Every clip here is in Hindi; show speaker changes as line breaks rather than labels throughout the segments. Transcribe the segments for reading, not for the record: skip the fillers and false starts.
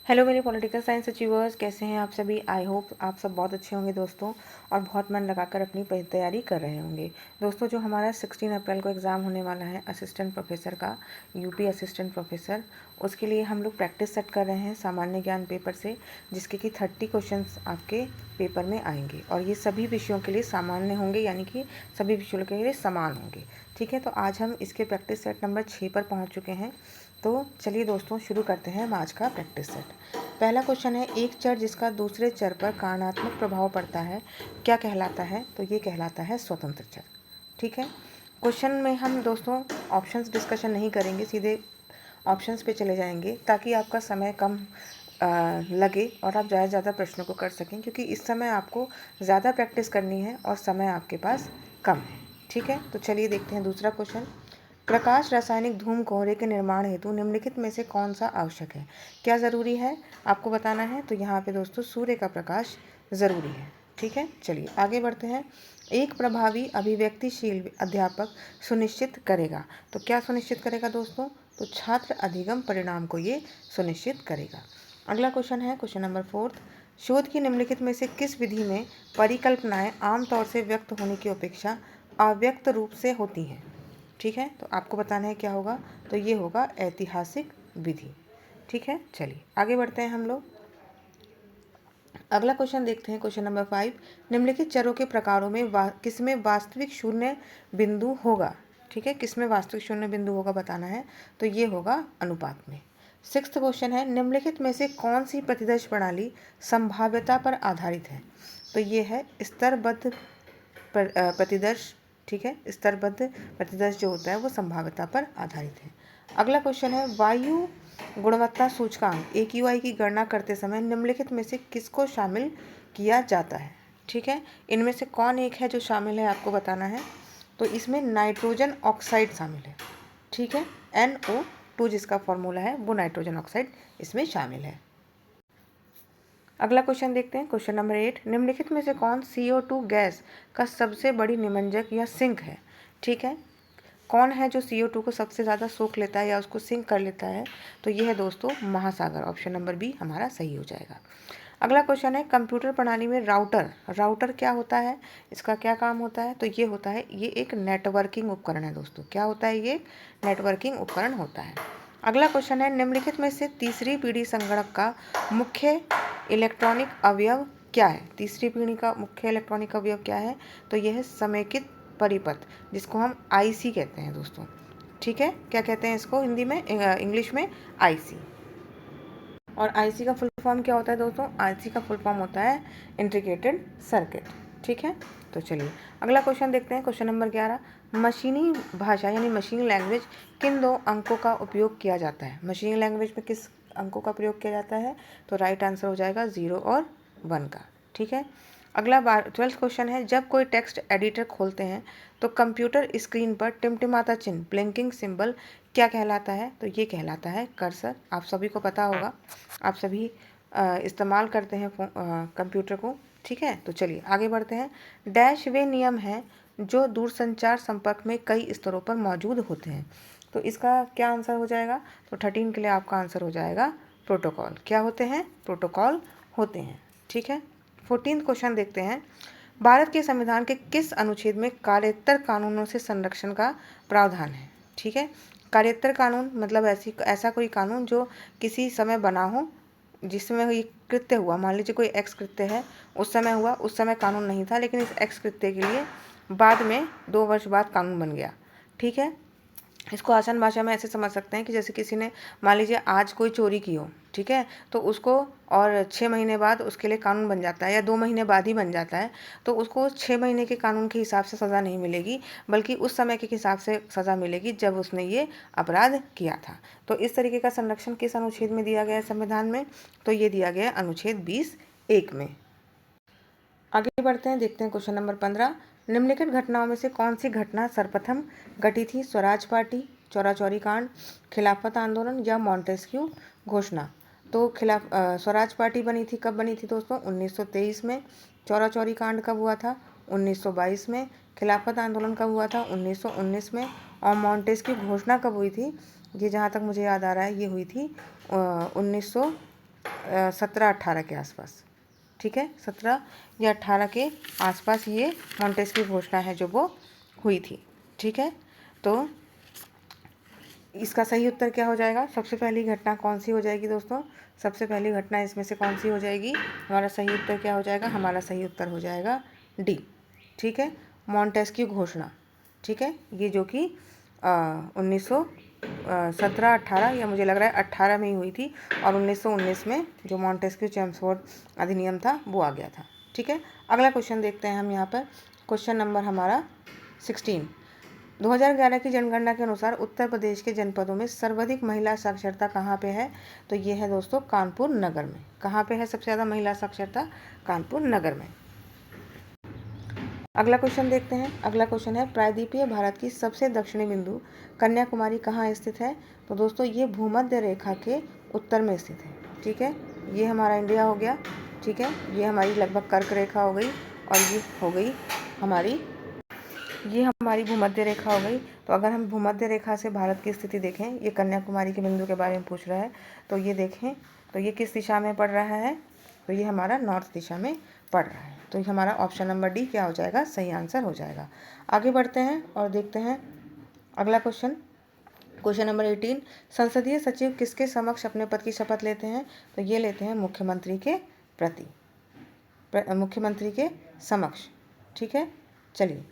हेलो मेरे पॉलिटिकल साइंस अचीवर्स, कैसे हैं आप सभी। आई होप आप सब बहुत अच्छे होंगे दोस्तों, और बहुत मन लगाकर अपनी तैयारी कर रहे होंगे। दोस्तों, जो हमारा 16 अप्रैल को एग्ज़ाम होने वाला है असिस्टेंट प्रोफेसर का, यूपी असिस्टेंट प्रोफेसर, उसके लिए हम लोग प्रैक्टिस सेट कर रहे हैं सामान्य ज्ञान पेपर से, जिसके कि 30 क्वेश्चंस आपके पेपर में आएंगे और ये सभी विषयों के लिए सामान्य होंगे, यानी कि सभी विषयों के लिए समान होंगे। ठीक है, तो आज हम इसके प्रैक्टिस सेट नंबर 6 पर पहुँच चुके हैं। तो चलिए दोस्तों, शुरू करते हैं आज का प्रैक्टिस सेट। पहला क्वेश्चन है, एक चर जिसका दूसरे चर पर कारणात्मक प्रभाव पड़ता है क्या कहलाता है। तो ये कहलाता है स्वतंत्र चर। ठीक है, क्वेश्चन में हम दोस्तों ऑप्शंस डिस्कशन नहीं करेंगे, सीधे ऑप्शंस पे चले जाएंगे ताकि आपका समय कम लगे और आप ज़्यादा से ज़्यादा प्रश्नों को कर सकें, क्योंकि इस समय आपको ज़्यादा प्रैक्टिस करनी है और समय आपके पास कम है। ठीक है, तो चलिए देखते हैं दूसरा क्वेश्चन। प्रकाश रासायनिक धूम कोहरे के निर्माण हेतु निम्नलिखित में से कौन सा आवश्यक है। क्या ज़रूरी है आपको बताना है। तो यहाँ पे दोस्तों सूर्य का प्रकाश ज़रूरी है। ठीक है, चलिए आगे बढ़ते हैं। एक प्रभावी अभिव्यक्तिशील अध्यापक सुनिश्चित करेगा। तो क्या सुनिश्चित करेगा दोस्तों। तो छात्र अधिगम परिणाम को ये सुनिश्चित करेगा। अगला क्वेश्चन है क्वेश्चन नंबर 4। शोध की निम्नलिखित में से किस विधि में परिकल्पनाएं आमतौर से व्यक्त होने की अपेक्षा अव्यक्त रूप से होती हैं। ठीक है, तो आपको बताना है क्या होगा। तो ये होगा ऐतिहासिक विधि। ठीक है, चलिए आगे बढ़ते हैं हम लोग। अगला क्वेश्चन देखते हैं क्वेश्चन नंबर 5। निम्नलिखित चरों के प्रकारों में किसमें वास्तविक शून्य बिंदु होगा। ठीक है, किसमें वास्तविक शून्य बिंदु होगा बताना है। तो ये होगा अनुपात में। 6th क्वेश्चन है, निम्नलिखित में से कौन सी प्रतिदर्श प्रणाली संभाव्यता पर आधारित है। तो ये है स्तरबद्ध प्रतिदर्श। ठीक है, स्तरबद्ध प्रतिदर्श जो होता है वो संभाव्यता पर आधारित है। अगला क्वेश्चन है, वायु गुणवत्ता सूचकांक AQI की गणना करते समय निम्नलिखित में से किसको शामिल किया जाता है। ठीक है, इनमें से कौन एक है जो शामिल है आपको बताना है। तो इसमें नाइट्रोजन ऑक्साइड शामिल है। ठीक है, NO2 जिसका फॉर्मूला है वो नाइट्रोजन ऑक्साइड इसमें शामिल है। अगला क्वेश्चन देखते हैं क्वेश्चन नंबर 8। निम्नलिखित में से कौन CO2 गैस का सबसे बड़ी निमंजक या सिंक है। ठीक है, कौन है जो CO2 को सबसे ज़्यादा सोख लेता है या उसको सिंक कर लेता है। तो ये है दोस्तों महासागर। ऑप्शन नंबर बी हमारा सही हो जाएगा। अगला क्वेश्चन है, कंप्यूटर प्रणाली में राउटर क्या होता है, इसका क्या काम होता है। तो ये होता है, ये एक नेटवर्किंग उपकरण है दोस्तों। क्या होता है, ये नेटवर्किंग उपकरण होता है। अगला क्वेश्चन है, निम्नलिखित में से तीसरी पीढ़ी संगणक का मुख्य इलेक्ट्रॉनिक अवयव क्या है। तीसरी पीढ़ी का मुख्य इलेक्ट्रॉनिक अवयव क्या है। तो यह है समेकित परिपथ, जिसको हम IC कहते हैं दोस्तों। ठीक है, क्या कहते हैं इसको हिंदी में, इंग्लिश में IC। और IC का फुल फॉर्म क्या होता है दोस्तों। IC का फुल फॉर्म होता है इंटीग्रेटेड सर्किट। ठीक है, तो चलिए अगला क्वेश्चन देखते हैं क्वेश्चन नंबर 11। मशीनी भाषा यानी मशीन लैंग्वेज किन दो अंकों का उपयोग किया जाता है। मशीन लैंग्वेज में किस अंकों का प्रयोग किया जाता है। तो राइट आंसर हो जाएगा 0 और 1 का। ठीक है, अगला 12th क्वेश्चन है, जब कोई टेक्स्ट एडिटर खोलते हैं तो कंप्यूटर स्क्रीन पर टिमटिमाता चिन्ह ब्लिंकिंग सिंबल क्या कहलाता है। तो ये कहलाता है कर्सर। आप सभी को पता होगा, आप सभी इस्तेमाल करते हैं कंप्यूटर को। ठीक है, तो चलिए आगे बढ़ते हैं। डैश वे नियम हैं जो दूरसंचार संपर्क में कई स्तरों पर मौजूद होते हैं। तो इसका क्या आंसर हो जाएगा। तो 13 के लिए आपका आंसर हो जाएगा प्रोटोकॉल। क्या होते हैं, प्रोटोकॉल होते हैं। ठीक है, 14th क्वेश्चन देखते हैं। भारत के संविधान के किस अनुच्छेद में कार्योत्तर कानूनों से संरक्षण का प्रावधान है। ठीक है, कार्योत्तर कानून मतलब ऐसा कोई कानून जो किसी समय बना हो, जिसमें ये कृत्य हुआ। मान लीजिए कोई एक्स कृत्य है, उस समय हुआ, उस समय कानून नहीं था, लेकिन इस एक्स कृत्य के लिए बाद में 2 वर्ष बाद कानून बन गया। ठीक है, इसको आसान भाषा में ऐसे समझ सकते हैं कि जैसे किसी ने मान लीजिए आज कोई चोरी की हो। ठीक है, तो उसको और 6 महीने बाद उसके लिए कानून बन जाता है, या 2 महीने बाद ही बन जाता है, तो उसको 6 महीने के कानून के हिसाब से सज़ा नहीं मिलेगी, बल्कि उस समय के हिसाब से सज़ा मिलेगी जब उसने ये अपराध किया था। तो इस तरीके का संरक्षण किस अनुच्छेद में दिया गया है संविधान में। तो ये दिया गया है अनुच्छेद 20(1) में। आगे बढ़ते हैं, देखते हैं क्वेश्चन नंबर 15। निम्नलिखित घटनाओं में से कौन सी घटना सर्वप्रथम घटी थी। स्वराज पार्टी, चौरा चौरी कांड, खिलाफत आंदोलन या मॉन्टेस्क्यू घोषणा। तो स्वराज पार्टी बनी थी, कब बनी थी दोस्तों। 1923 में। चौरा चौरी कांड कब हुआ था। 1922 में। खिलाफत आंदोलन कब हुआ था। 1919 में। और मॉन्टेस्क्यू घोषणा कब हुई थी। ये जहाँ तक मुझे याद आ रहा है ये हुई थी 1900 17-18 के आसपास, ठीक है, 17 या 18 के आसपास ये मॉन्टेस्क्यू घोषणा है जो वो हुई थी, ठीक है। तो इसका सही उत्तर क्या हो जाएगा? सबसे पहली घटना कौन सी हो जाएगी दोस्तों? सबसे पहली घटना इसमें से कौन सी हो जाएगी? हमारा सही उत्तर क्या हो जाएगा? हमारा सही उत्तर हो जाएगा डी, ठीक है, मॉन्टेस्क्यू घोषणा, ठीक है, ये जो कि 1917-18 या मुझे लग रहा है 18 में ही हुई थी, और 1919 में जो मॉन्टेस्क्यू चेम्सफोर्ड अधिनियम था वो आ गया था, ठीक है। अगला क्वेश्चन देखते हैं हम यहाँ पर, क्वेश्चन नंबर हमारा 16। 2011 की जनगणना के अनुसार उत्तर प्रदेश के जनपदों में सर्वाधिक महिला साक्षरता कहाँ पे है? तो ये है दोस्तों कानपुर नगर में। कहाँ पे है सबसे ज़्यादा महिला साक्षरता? कानपुर नगर में। अगला क्वेश्चन देखते हैं। अगला क्वेश्चन है, प्रायद्वीपीय भारत की सबसे दक्षिणी बिंदु कन्याकुमारी कहाँ स्थित है? तो दोस्तों ये भूमध्य रेखा के उत्तर में स्थित है, ठीक है। ये हमारा इंडिया हो गया, ठीक है, ये हमारी लगभग कर्क रेखा हो गई, और ये हो गई हमारी भूमध्य रेखा हो गई। तो अगर हम भूमध्य रेखा से भारत की स्थिति देखें, ये कन्याकुमारी के बिंदु के बारे में पूछ रहा है, तो ये देखें तो ये किस दिशा में पड़ रहा है? तो ये हमारा नॉर्थ दिशा में पड़ रहा है। तो ये हमारा ऑप्शन नंबर डी क्या हो जाएगा? सही आंसर हो जाएगा। आगे बढ़ते हैं और देखते हैं अगला क्वेश्चन, क्वेश्चन नंबर 18। संसदीय सचिव किसके समक्ष अपने पद की शपथ लेते हैं? तो ये लेते हैं मुख्यमंत्री के प्रति, मुख्यमंत्री के समक्ष, ठीक है। चलिए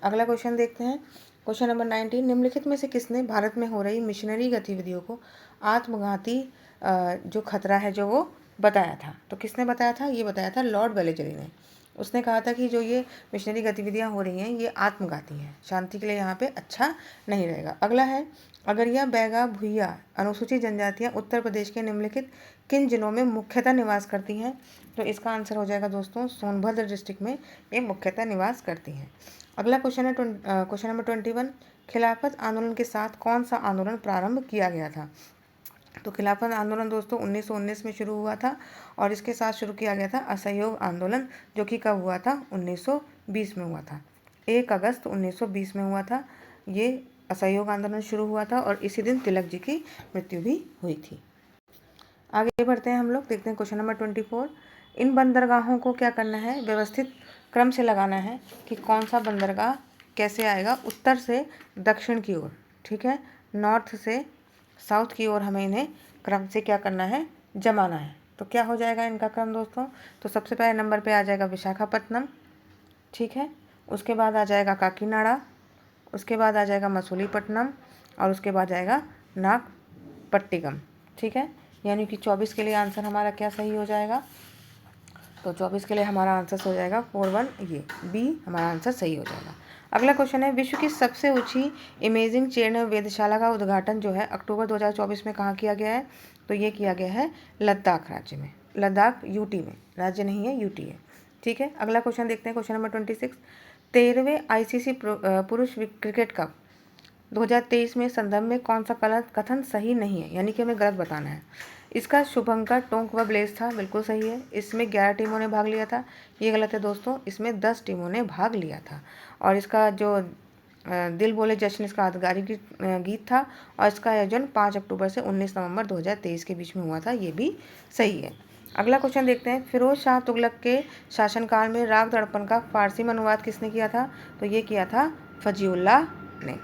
अगला क्वेश्चन देखते हैं, क्वेश्चन नंबर 19। निम्नलिखित में से किसने भारत में हो रही मिशनरी गतिविधियों को आत्मघाती जो खतरा है जो वो बताया था? तो किसने बताया था? ये बताया था लॉर्ड वेलेस्ली ने। उसने कहा था कि जो ये मिशनरी गतिविधियां हो रही हैं ये आत्मघाती हैं, शांति के लिए यहाँ पे अच्छा नहीं रहेगा। अगला है, अगरिया, बैगा, भुइया अनुसूचित जनजातियाँ उत्तर प्रदेश के निम्नलिखित किन जिलों में मुख्यतः निवास करती हैं? तो इसका आंसर हो जाएगा दोस्तों सोनभद्र डिस्ट्रिक्ट में ये मुख्यतः निवास करती हैं। अगला क्वेश्चन है क्वेश्चन नंबर 21। खिलाफत आंदोलन के साथ कौन सा आंदोलन प्रारंभ किया गया था? तो खिलाफत आंदोलन दोस्तों 1919 में शुरू हुआ था, और इसके साथ शुरू किया गया था असहयोग आंदोलन, जो कि कब हुआ था? 1920 में हुआ था। 1 अगस्त 1920 में हुआ था ये असहयोग आंदोलन शुरू हुआ था, और इसी दिन तिलक जी की मृत्यु भी हुई थी। आगे बढ़ते हैं हम लोग, देखते हैं क्वेश्चन नंबर 24। इन बंदरगाहों को क्या करना है? व्यवस्थित क्रम से लगाना है कि कौन सा बंदरगाह कैसे आएगा, उत्तर से दक्षिण की ओर, ठीक है, नॉर्थ से साउथ की ओर हमें इन्हें क्रम से क्या करना है? जमाना है। तो क्या हो जाएगा इनका क्रम दोस्तों? तो सबसे पहले नंबर पे आ जाएगा विशाखापट्टनम, ठीक है, उसके बाद आ जाएगा काकीनाडा, उसके बाद आ जाएगा मसूलीपट्टनम, और उसके बाद आएगा नागपट्टिनम, ठीक है। यानी कि 24 के लिए आंसर हमारा क्या सही हो जाएगा? तो 24 के लिए हमारा आंसर हो जाएगा 41, ये बी हमारा आंसर सही हो जाएगा। अगला क्वेश्चन है, विश्व की सबसे ऊंची इमेजिंग चेन वेधशाला का उद्घाटन जो है अक्टूबर 2024 में कहाँ किया गया है? तो ये किया गया है लद्दाख राज्य में, लद्दाख यूटी में, राज्य नहीं है यूटी है, ठीक है। अगला क्वेश्चन देखते हैं, क्वेश्चन नंबर 26। 13वें ICC पुरुष क्रिकेट कप 2023 में संदर्भ में कौन सा कथन सही नहीं है, यानी कि हमें गलत बताना है? इसका शुभंकर टोंक व ब्लेस था, बिल्कुल सही है। इसमें 11 टीमों ने भाग लिया था, ये गलत है दोस्तों, इसमें 10 टीमों ने भाग लिया था। और इसका जो दिल बोले जश्न इसका आधिकारिक गीत था, और इसका आयोजन 5 अक्टूबर से 19 नवंबर 2023 के बीच में हुआ था, ये भी सही है। अगला क्वेश्चन देखते हैं, फिरोज शाह तुगलक के शासनकाल में राग दर्पण का फारसी में अनुवाद किसने किया था? तो ये किया था फजीउल्लाह ने,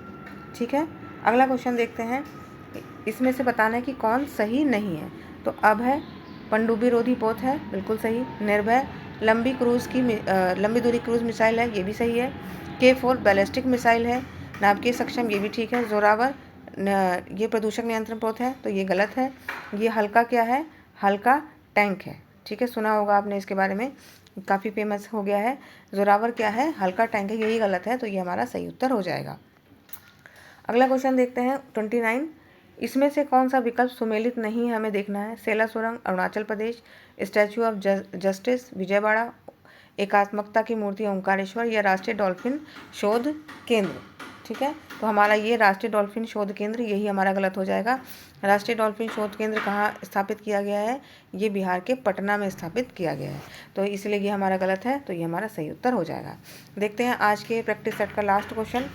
ठीक है। अगला क्वेश्चन देखते हैं, इसमें से बताना है कि कौन सही नहीं है। तो अब है पनडुब्बी रोधी पोत है, बिल्कुल सही। निर्भय लंबी दूरी क्रूज मिसाइल है, ये भी सही है। K4 बैलिस्टिक मिसाइल है। नाभिकीय सक्षम, ये भी ठीक है। जोरावर ये प्रदूषक नियंत्रण पोत है, तो ये गलत है। ये हल्का क्या है? हल्का टैंक है, ठीक है, सुना होगा आपने इसके बारे में, काफ़ी फेमस हो गया है। जोरावर क्या है? हल्का टैंक है, यही गलत है, तो ये हमारा सही उत्तर हो जाएगा। अगला क्वेश्चन देखते हैं 29। इसमें से कौन सा विकल्प सुमेलित नहीं है, हमें देखना है। सेला सुरंग Arunachal Pradesh, statue of justice Vijayawada, एकात्मकता की मूर्ति ओंकारेश्वर, या राष्ट्रीय डॉल्फिन शोध केंद्र, ठीक है। तो हमारा ये राष्ट्रीय डॉल्फिन शोध केंद्र, यही हमारा गलत हो जाएगा। राष्ट्रीय डॉल्फिन शोध केंद्र कहाँ स्थापित किया गया है? ये बिहार के पटना में स्थापित किया गया है, तो इसलिए ये हमारा गलत है, तो ये हमारा सही उत्तर हो जाएगा। देखते हैं आज के प्रैक्टिस सेट का लास्ट क्वेश्चन।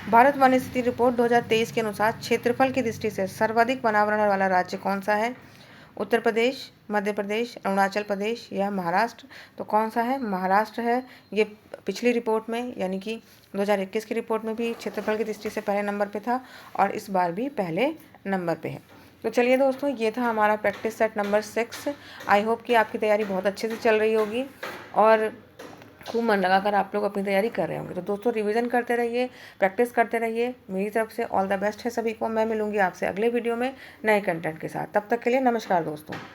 भारत वन स्थिति रिपोर्ट 2023 के अनुसार क्षेत्रफल की दृष्टि से सर्वाधिक वनावरण वाला राज्य कौन सा है? उत्तर प्रदेश, मध्य प्रदेश, अरुणाचल प्रदेश या महाराष्ट्र। तो कौन सा है? महाराष्ट्र है। ये पिछली रिपोर्ट में यानी कि 2021 की रिपोर्ट में भी क्षेत्रफल की दृष्टि से पहले नंबर पे था और इस बार भी पहले नंबर पे है। तो चलिए दोस्तों, ये था हमारा practice set number 6। I hope कि आपकी तैयारी बहुत अच्छे से चल रही होगी और खूब मन लगाकर आप लोग अपनी तैयारी कर रहे होंगे। तो दोस्तों रिवीजन करते रहिए, प्रैक्टिस करते रहिए। मेरी तरफ से ऑल द बेस्ट है सभी को। मैं मिलूंगी आपसे अगले वीडियो में नए कंटेंट के साथ। तब तक के लिए नमस्कार दोस्तों।